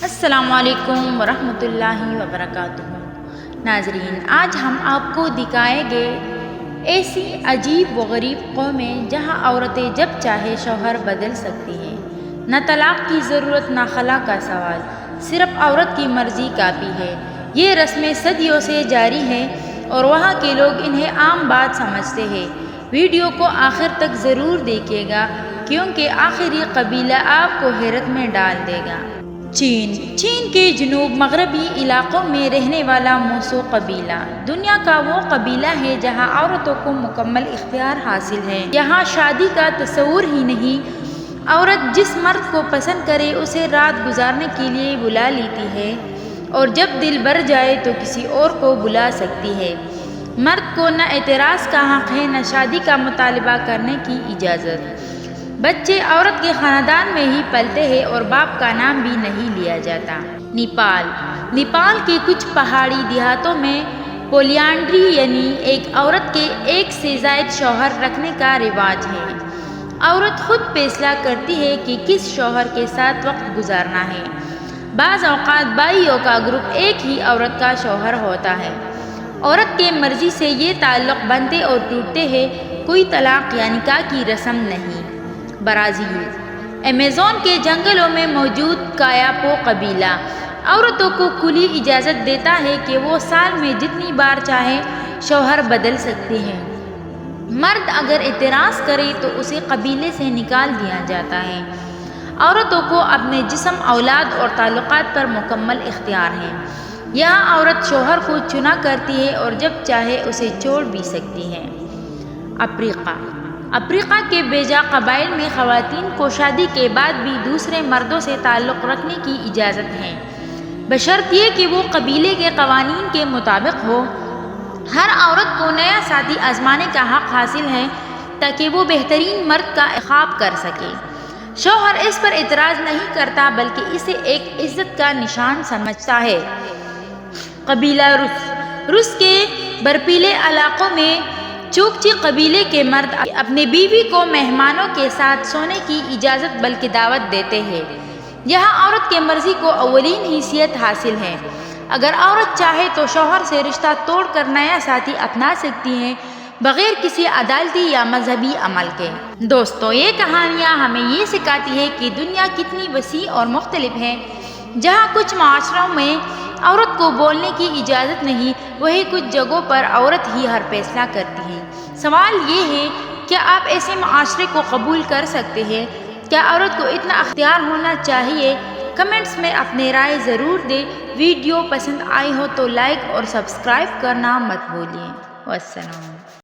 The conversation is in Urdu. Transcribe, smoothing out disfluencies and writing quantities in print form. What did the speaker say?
السلام علیکم ورحمۃ اللہ وبرکاتہ۔ ناظرین، آج ہم آپ کو دکھائیں گے ایسی عجیب و غریب قومیں جہاں عورتیں جب چاہے شوہر بدل سکتی ہیں۔ نہ طلاق کی ضرورت نہ خلا کا سوال، صرف عورت کی مرضی کافی ہے۔ یہ رسمیں صدیوں سے جاری ہیں اور وہاں کے لوگ انہیں عام بات سمجھتے ہیں۔ ویڈیو کو آخر تک ضرور دیکھیے گا کیونکہ آخری قبیلہ آپ کو حیرت میں ڈال دے گا۔ چین کے جنوب مغربی علاقوں میں رہنے والا موسو قبیلہ دنیا کا وہ قبیلہ ہے جہاں عورتوں کو مکمل اختیار حاصل ہے۔ یہاں شادی کا تصور ہی نہیں، عورت جس مرد کو پسند کرے اسے رات گزارنے کے لیے بلا لیتی ہے اور جب دل بھر جائے تو کسی اور کو بلا سکتی ہے۔ مرد کو نہ اعتراض کا حق ہے نہ شادی کا مطالبہ کرنے کی اجازت۔ بچے عورت کے خاندان میں ہی پلتے ہیں اور باپ کا نام بھی نہیں لیا جاتا۔ نیپال کے کچھ پہاڑی دیہاتوں میں پولیانڈری یعنی ایک عورت کے ایک سے زائد شوہر رکھنے کا رواج ہے۔ عورت خود فیصلہ کرتی ہے کہ کس شوہر کے ساتھ وقت گزارنا ہے۔ بعض اوقات بھائیوں کا گروپ ایک ہی عورت کا شوہر ہوتا ہے۔ عورت کے مرضی سے یہ تعلق بنتے اور ٹوٹتے ہیں، کوئی طلاق یا نکاح کی رسم نہیں۔ برازیل ایمیزون کے جنگلوں میں موجود کایاپو قبیلہ عورتوں کو کھلی اجازت دیتا ہے کہ وہ سال میں جتنی بار چاہے شوہر بدل سکتی ہیں۔ مرد اگر اعتراض کرے تو اسے قبیلے سے نکال دیا جاتا ہے۔ عورتوں کو اپنے جسم، اولاد اور تعلقات پر مکمل اختیار ہے۔ یہاں عورت شوہر کو چنا کرتی ہے اور جب چاہے اسے چھوڑ بھی سکتی ہے۔ افریقہ کے بیجا قبائل میں خواتین کو شادی کے بعد بھی دوسرے مردوں سے تعلق رکھنے کی اجازت ہے، بشرط یہ کہ وہ قبیلے کے قوانین کے مطابق ہو۔ ہر عورت کو نیا ساتھی آزمانے کا حق حاصل ہے تاکہ وہ بہترین مرد کا انتخاب کر سکے۔ شوہر اس پر اعتراض نہیں کرتا بلکہ اسے ایک عزت کا نشان سمجھتا ہے۔ قبیلہ روس کے برفیلے علاقوں میں چوکچی قبیلے کے مرد اپنی بیوی کو مہمانوں کے ساتھ سونے کی اجازت بلکہ دعوت دیتے ہیں۔ یہاں عورت کے مرضی کو اولین حیثیت حاصل ہے۔ اگر عورت چاہے تو شوہر سے رشتہ توڑ کر نیا ساتھی اپنا سکتی ہے بغیر کسی عدالتی یا مذہبی عمل کے۔ دوستو، یہ کہانیاں ہمیں یہ سکھاتی ہے کہ دنیا کتنی وسیع اور مختلف ہے۔ جہاں کچھ معاشروں میں عورت کو بولنے کی اجازت نہیں، وہیں کچھ جگہوں پر عورت ہی ہر فیصلہ کرتی ہے۔ سوال یہ ہے، کیا آپ ایسے معاشرے کو قبول کر سکتے ہیں؟ کیا عورت کو اتنا اختیار ہونا چاہیے؟ کمنٹس میں اپنی رائے ضرور دیں۔ ویڈیو پسند آئی ہو تو لائک اور سبسکرائب کرنا مت بھولیے۔ والسلام۔